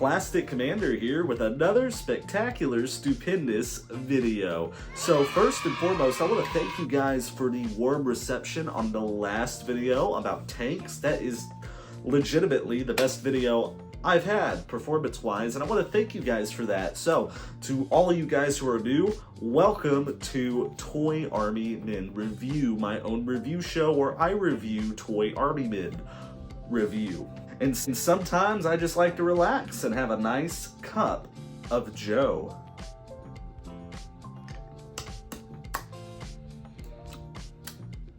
Plastic Commander here with another spectacular, stupendous video. So first and foremost, I want to thank you guys for the warm reception on the last video about tanks. That is legitimately the best video I've had performance-wise, and I want to thank you guys for that. So, to all of you guys who are new, welcome to Toy Army Men Review, my own review show where I review Toy Army Men review. And sometimes I just like to relax and have a nice cup of Joe.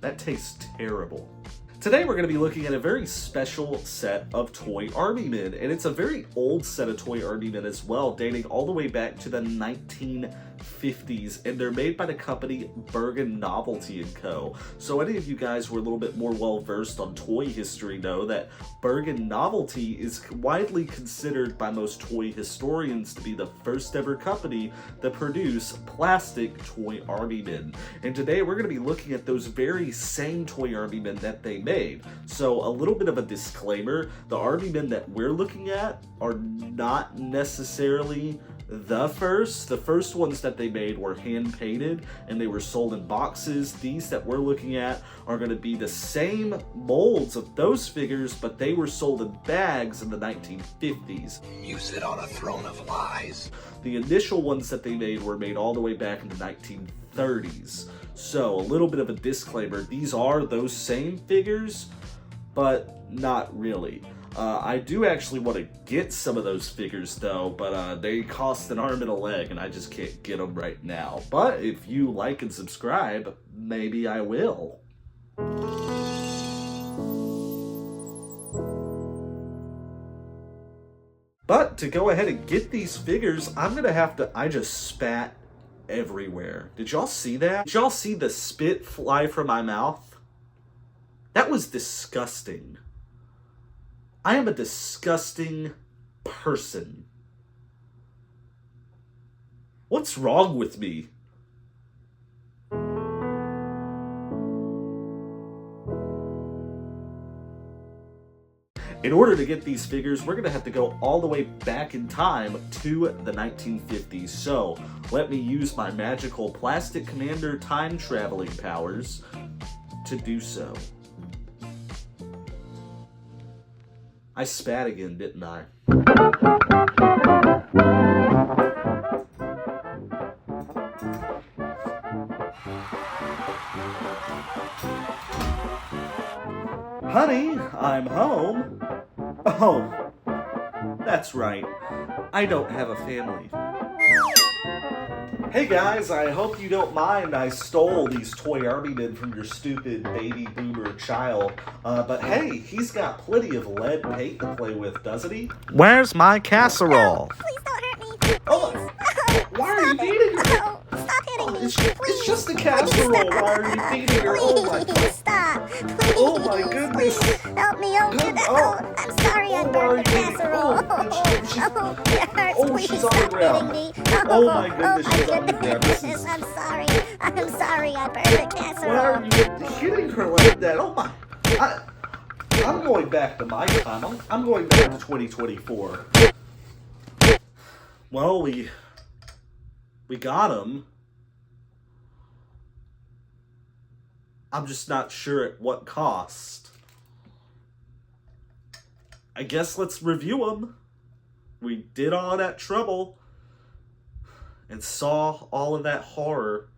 That tastes terrible. Today we're going to be looking at a very special set of Toy Army Men, and it's a very old set of Toy Army Men as well, dating all the way back to the 1950s, and they're made by the company Bergen Novelty & Co. So any of you guys who are a little bit more well-versed on toy history know that Bergen Novelty is widely considered by most toy historians to be the first ever company that produced plastic Toy Army Men. And today we're going to be looking at those very same Toy Army Men that they made. So a little bit of a disclaimer, the Army Men that we're looking at are not necessarily the first. The first ones that they made were hand painted and they were sold in boxes. These that we're looking at are going to be the same molds of those figures, but they were sold in bags in the 1950s. You sit on a throne of lies. The initial ones that they made were made all the way back in the 1930s. So, a little bit of a disclaimer, these are those same figures, but not really. I do actually want to get some of those figures though, but they cost an arm and a leg and I just can't get them right now. But if you like and subscribe, maybe I will. But to go ahead and get these figures, I'm going to have to, I just spat everywhere. Did y'all see that? Did y'all see the spit fly from my mouth? That was disgusting. I am a disgusting person. What's wrong with me? In order to get these figures, we're going to have to go all the way back in time to the 1950s. So, let me use my magical Plastic Commander time-traveling powers to do so. I spat again, didn't I? Honey, I'm home. Oh, that's right. I don't have a family. Hey guys, I hope you don't mind I stole these Toy Army Men from your stupid baby boomer child. But hey, he's got plenty of lead paint to play with, doesn't he? Where's my casserole? No, please don't hurt me. Please. Oh, why are you beating her? No, stop hitting me. It's just a casserole. Why are you beating her? Oh my Please stop. Please. Oh my goodness. Please help me open it. Oh, I'm sorry I burned the casserole. It hurts. Oh, please she's on the stop ground. hitting me. Oh my goodness, she's on the ground. This is... I'm sorry I burned the casserole. Why are you hitting her like that? Oh my... I'm going back to my time. I'm going back to 2024. Well, we got him. I'm just not sure at what cost. I guess let's review them. We did all that trouble and saw all of that horror.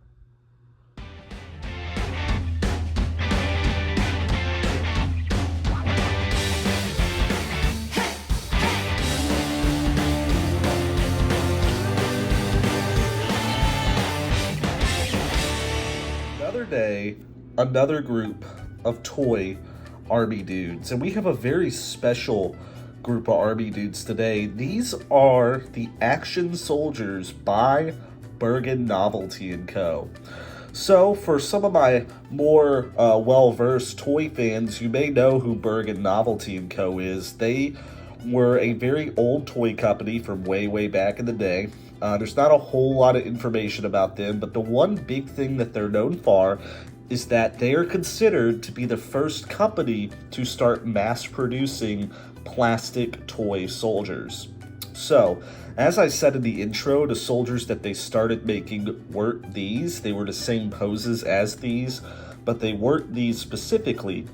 Another day, another group of Toy Army dudes, and we have a very special group of Army dudes today. These are the Action Soldiers by Bergen Novelty & Co. So, for some of my more well-versed toy fans, you may know who Bergen Novelty & Co. is. They were a very old toy company from way back in the day. There's not a whole lot of information about them, but the one big thing that they're known for is that they are considered to be the first company to start mass producing plastic toy soldiers. So, as I said in the intro, the soldiers that they started making weren't these. They were the same poses as these, but they weren't these specifically.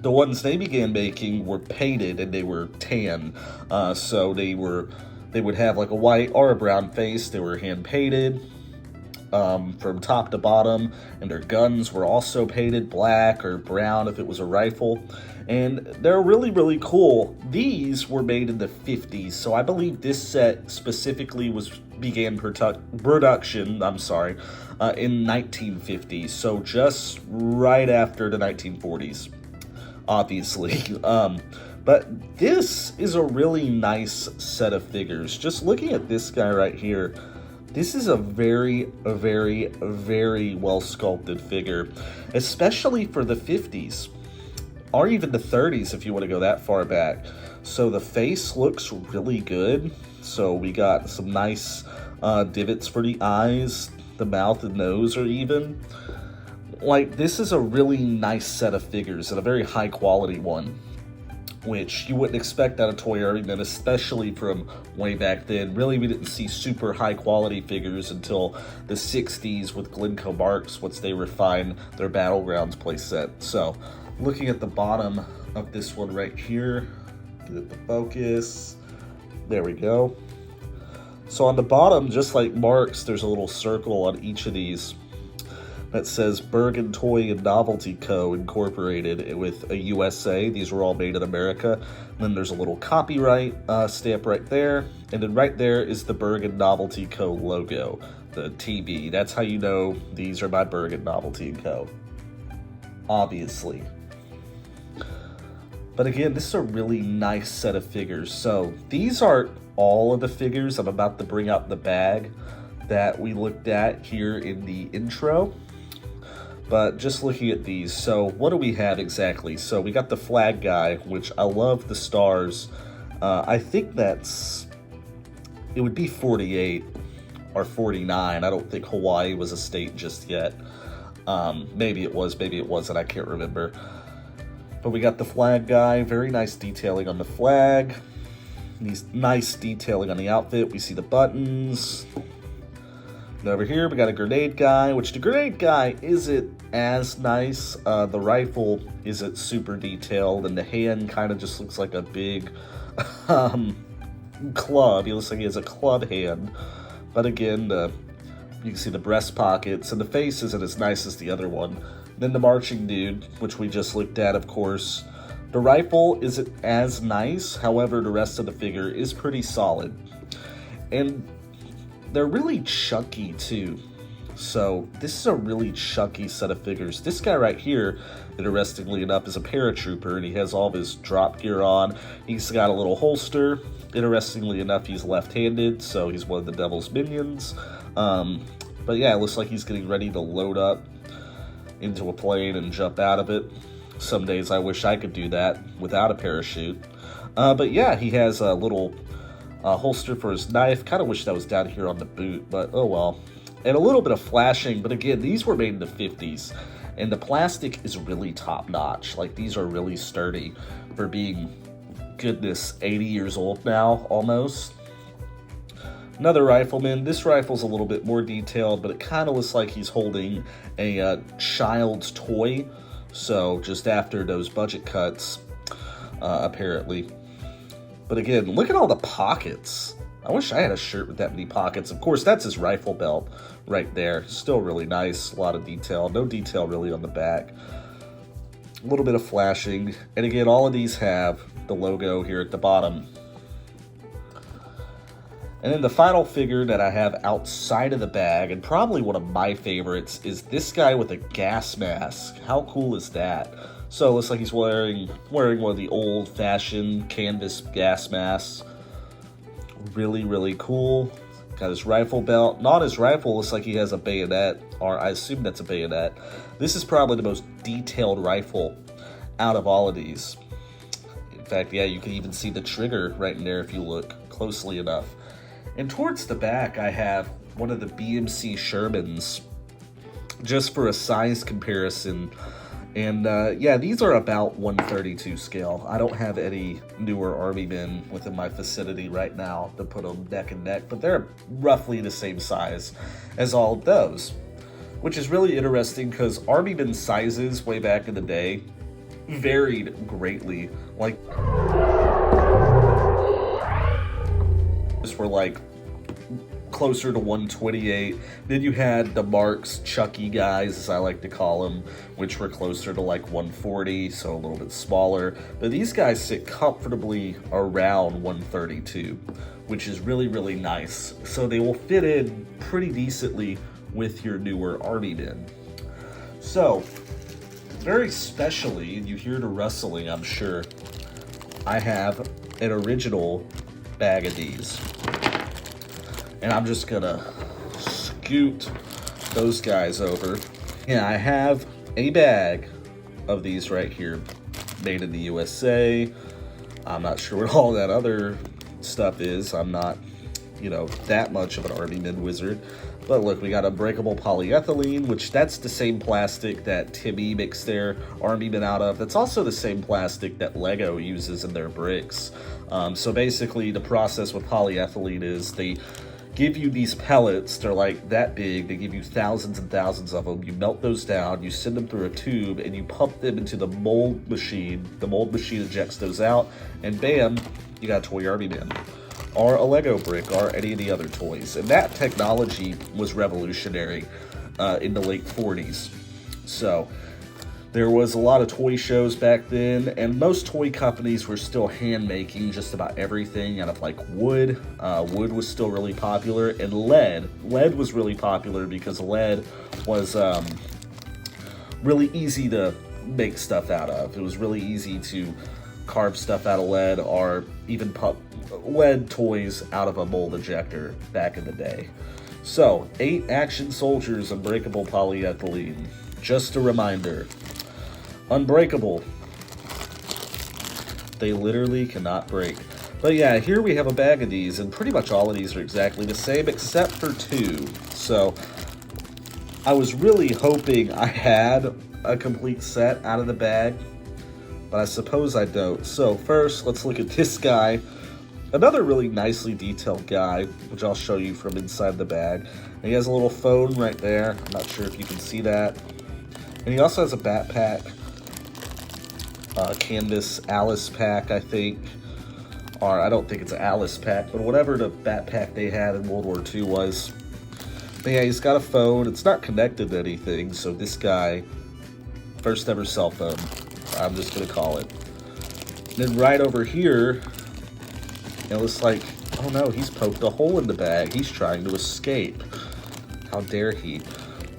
The ones they began making were painted and they were tan. So they would have like a white or a brown face. They were hand painted from top to bottom, and their guns were also painted black or brown if it was a rifle. And they're really, really cool. These were made in the 50s, so I believe this set specifically began production, in 1950s, so just right after the 1940s, obviously. But this is a really nice set of figures. Just looking at this guy right here, this is a very, very, very well sculpted figure, especially for the 50s. Or even the 30s if you want to go that far back. So the face looks really good. So we got some nice divots for the eyes. The mouth and nose are even. Like, this is a really nice set of figures and a very high quality one, which you wouldn't expect out of Toy Army, especially from way back then. Really, we didn't see super high quality figures until the 60s with Glencoe Marks once they refined their Battlegrounds playset. So, looking at the bottom of this one right here, get it to focus. There we go. So on the bottom, just like Marks, there's a little circle on each of these that says Bergen Toy and Novelty Co. Incorporated with a USA. These were all made in America. And then there's a little copyright stamp right there. And then right there is the Bergen Novelty Co. logo, the TB. That's how you know these are by Bergen Novelty Co. Obviously. But again, this is a really nice set of figures. So these aren't all of the figures. I'm about to bring out the bag that we looked at here in the intro. But just looking at these, so what do we have exactly? So we got the flag guy, which I love the stars. I think it would be 48 or 49. I don't think Hawaii was a state just yet. Maybe it was, maybe it wasn't, I can't remember. But we got the flag guy, very nice detailing on the flag. Nice detailing on the outfit. We see the buttons. And over here, we got a grenade guy, which the grenade guy isn't as nice. The rifle isn't super detailed, and the hand kind of just looks like a big club. He looks like he has a club hand. But again, you can see the breast pockets, and the face isn't as nice as the other one. Then the marching dude, which we just looked at, of course. The rifle isn't as nice, however, the rest of the figure is pretty solid. And they're really chunky, too. So, this is a really chunky set of figures. This guy right here, interestingly enough, is a paratrooper, and he has all of his drop gear on. He's got a little holster. Interestingly enough, he's left-handed, so he's one of the Devil's minions. But yeah, it looks like he's getting ready to load up into a plane and jump out of it. Some days I wish I could do that without a parachute. But yeah, he has a little holster for his knife. Kind of wish that was down here on the boot, but oh well. And a little bit of flashing, but again, these were made in the 50s. And the plastic is really top-notch. Like, these are really sturdy for being, goodness, 80 years old now, almost. Another rifleman. This rifle's a little bit more detailed, but it kind of looks like he's holding a child's toy. So, just after those budget cuts, apparently. But again, look at all the pockets. I wish I had a shirt with that many pockets. Of course, that's his rifle belt right there. Still really nice. A lot of detail. No detail really on the back. A little bit of flashing. And again, all of these have the logo here at the bottom. And then the final figure that I have outside of the bag, and probably one of my favorites, is this guy with a gas mask. How cool is that? So it looks like he's wearing one of the old-fashioned canvas gas masks. Really, really cool. Got his rifle belt. Not his rifle, looks like he has a bayonet, or I assume that's a bayonet. This is probably the most detailed rifle out of all of these. In fact, yeah, you can even see the trigger right in there if you look closely enough. And towards the back, I have one of the BMC Shermans, just for a size comparison And yeah, these are about 132 scale. I don't have any newer Army men within my vicinity right now to put them neck and neck, but they're roughly the same size as all of those. Which is really interesting because Army men sizes way back in the day varied greatly. Like, were like closer to 128. Then you had the Marks Chucky guys, as I like to call them, which were closer to like 140, so a little bit smaller. But these guys sit comfortably around 132, which is really, really nice. So they will fit in pretty decently with your newer Army men. So, very specially, and you hear the rustling, I'm sure, I have an original bag of these. And I'm just gonna scoot those guys over. Yeah, I have a bag of these right here, made in the USA. I'm not sure what all that other stuff is. I'm not, you know, that much of an Army men wizard. But look, we got unbreakable polyethylene, which that's the same plastic that Timmy makes their Army men out of. That's also the same plastic that Lego uses in their bricks. So basically, the process with polyethylene is they give you these pellets. They're like that big. They give you thousands and thousands of them. You melt those down, you send them through a tube, and you pump them into the mold machine. The mold machine ejects those out, and bam, you got a toy Army man. Or a Lego brick, or any of the other toys. And that technology was revolutionary in the late 40s. So there was a lot of toy shows back then, and most toy companies were still hand making just about everything out of like wood. Wood was still really popular, and lead. Lead was really popular because lead was really easy to make stuff out of. It was really easy to carve stuff out of lead, or even pump lead toys out of a mold ejector back in the day. So, 8 Action Soldiers Unbreakable Polyethylene. Just a reminder. Unbreakable. They literally cannot break. But yeah, here we have a bag of these, and pretty much all of these are exactly the same except for 2. So, I was really hoping I had a complete set out of the bag, but I suppose I don't. So first, let's look at this guy. Another really nicely detailed guy, which I'll show you from inside the bag. And he has a little phone right there. I'm not sure if you can see that. And he also has a backpack. Canvas Alice pack, I think. Or I don't think it's an Alice pack, but whatever the backpack they had in World War II was. But yeah, he's got a phone. It's not connected to anything, so this guy, first ever cell phone, I'm just gonna call it. And then right over here, it looks like, oh no, he's poked a hole in the bag. He's trying to escape. How dare he?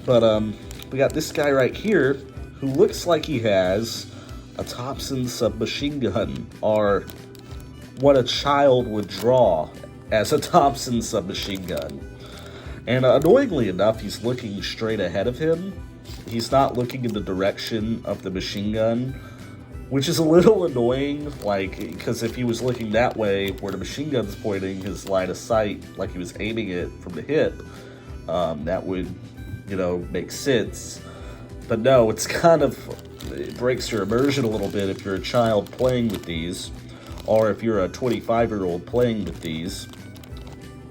But we got this guy right here who looks like he has a Thompson submachine gun, or what a child would draw as a Thompson submachine gun. And annoyingly enough, he's looking straight ahead of him. He's not looking in the direction of the machine gun, which is a little annoying, like, because if he was looking that way, where the machine gun's pointing, his line of sight, like he was aiming it from the hip, that would, you know, make sense. But no, it's kind of, it breaks your immersion a little bit if you're a child playing with these, or if you're a 25-year-old playing with these.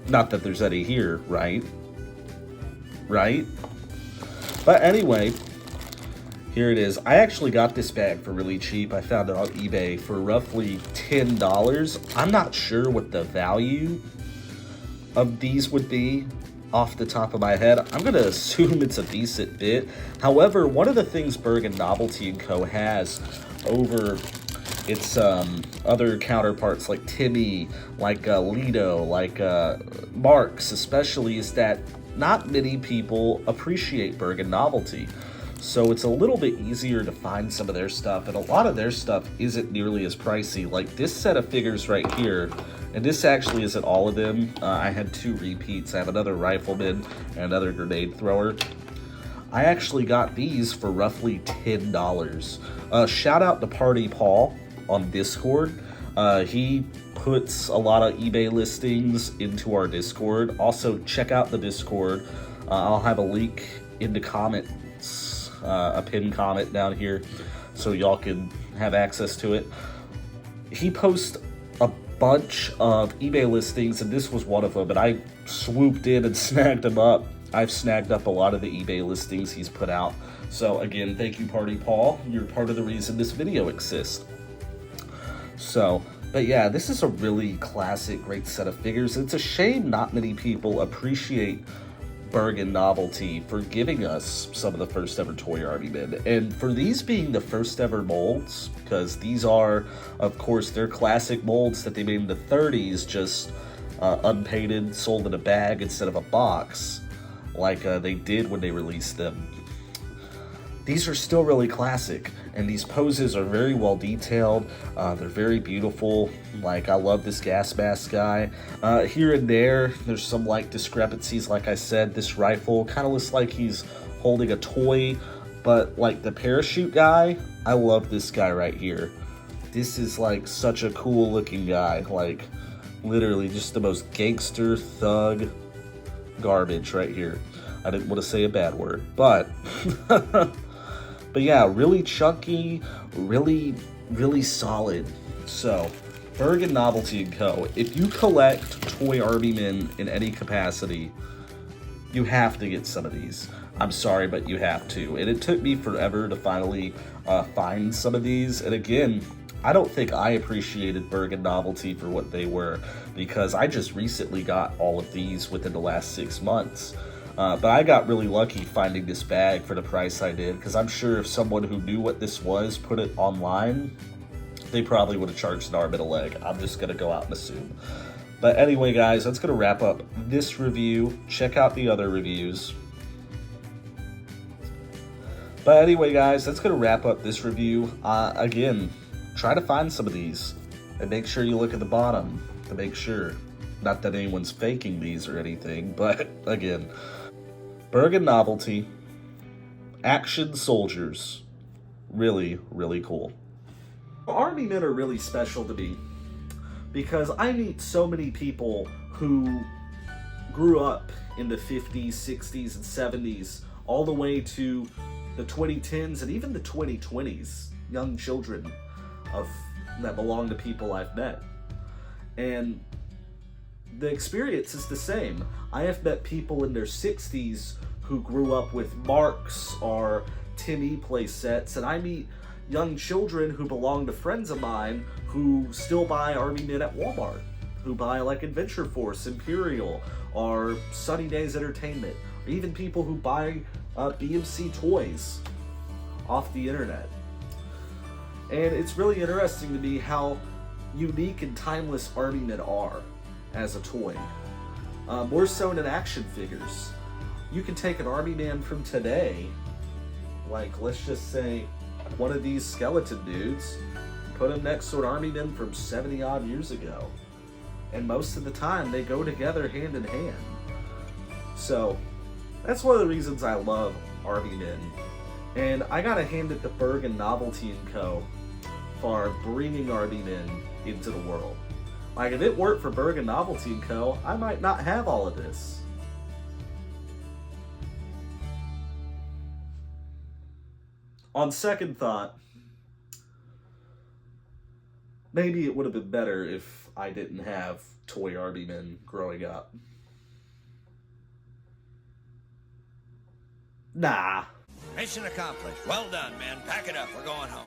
Not that there's any here, right? Right? But anyway, here it is. I actually got this bag for really cheap. I found it on eBay for roughly $10. I'm not sure what the value of these would be off the top of my head. I'm going to assume it's a decent bit. However, one of the things Bergen Novelty & Co. has over its other counterparts like Timmy, like Lido, like Marks especially, is that not many people appreciate Bergen Novelty. So it's a little bit easier to find some of their stuff, and a lot of their stuff isn't nearly as pricey. Like this set of figures right here, and this actually isn't all of them. I had 2 repeats. I have another rifleman and another grenade thrower. I actually got these for roughly $10. Shout out to Party Paul on Discord. He puts a lot of eBay listings into our Discord. Also, check out the Discord. I'll have a link in the comments a pinned comment down here so y'all can have access to it. He posts a bunch of eBay listings, and this was one of them, and I swooped in and snagged him up. I've snagged up a lot of the eBay listings he's put out. So again, thank you, Party Paul. You're part of the reason this video exists. So, but yeah, this is a really classic, great set of figures. It's a shame not many people appreciate Bergen Novelty for giving us some of the first ever Toy Army Men. And for these being the first ever molds, because these are, of course, they're classic molds that they made in the 30s, just unpainted, sold in a bag instead of a box, like they did when they released them. These are still really classic, and these poses are very well detailed. They're very beautiful. Like, I love this gas mask guy. Here and there's some like discrepancies. Like I said, this rifle kind of looks like he's holding a toy, but like the parachute guy, I love this guy right here. This is like such a cool looking guy. Like, literally just the most gangster thug garbage right here. I didn't want to say a bad word, but but yeah, really chunky, really solid. So, Bergen Novelty & Co. If you collect Toy Army Men in any capacity, you have to get some of these. I'm sorry, but you have to. And it took me forever to finally find some of these. And again, I don't think I appreciated Bergen Novelty for what they were, because I just recently got all of these within the last 6 months. But I got really lucky finding this bag for the price I did, because I'm sure if someone who knew what this was put it online, they probably would have charged an arm and a leg. I'm just going to go out and assume. But anyway, guys, that's going to wrap up this review. Check out the other reviews. But anyway, guys, that's going to wrap up this review. Again, try to find some of these, and make sure you look at the bottom to make sure. Not that anyone's faking these or anything, but again, Bergen Novelty, Action Soldiers, really cool. Army Men are really special to me because I meet so many people who grew up in the 50s, 60s, and 70s, all the way to the 2010s and even the 2020s, young children that belong to people I've met. And the experience is the same. I have met people in their 60s who grew up with Marks or Tim E play sets, and I meet young children who belong to friends of mine who still buy Army Men at Walmart, who buy like Adventure Force, Imperial, or Sunny Days Entertainment, or even people who buy BMC toys off the internet. And it's really interesting to me how unique and timeless Army Men are as a toy. More so in action figures. You can take an Army Man from today, like let's just say one of these skeleton dudes, put him next to an Army Man from 70 odd years ago, and most of the time they go together hand in hand. So that's one of the reasons I love Army Men, and I gotta hand it to Bergen Novelty & Co. for bringing Army Men into the world. Like, if it weren't for Bergen Novelty & Co., I might not have all of this. On second thought, maybe it would have been better if I didn't have Toy Army Men growing up. Nah. Mission accomplished. Well done, man. Pack it up. We're going home.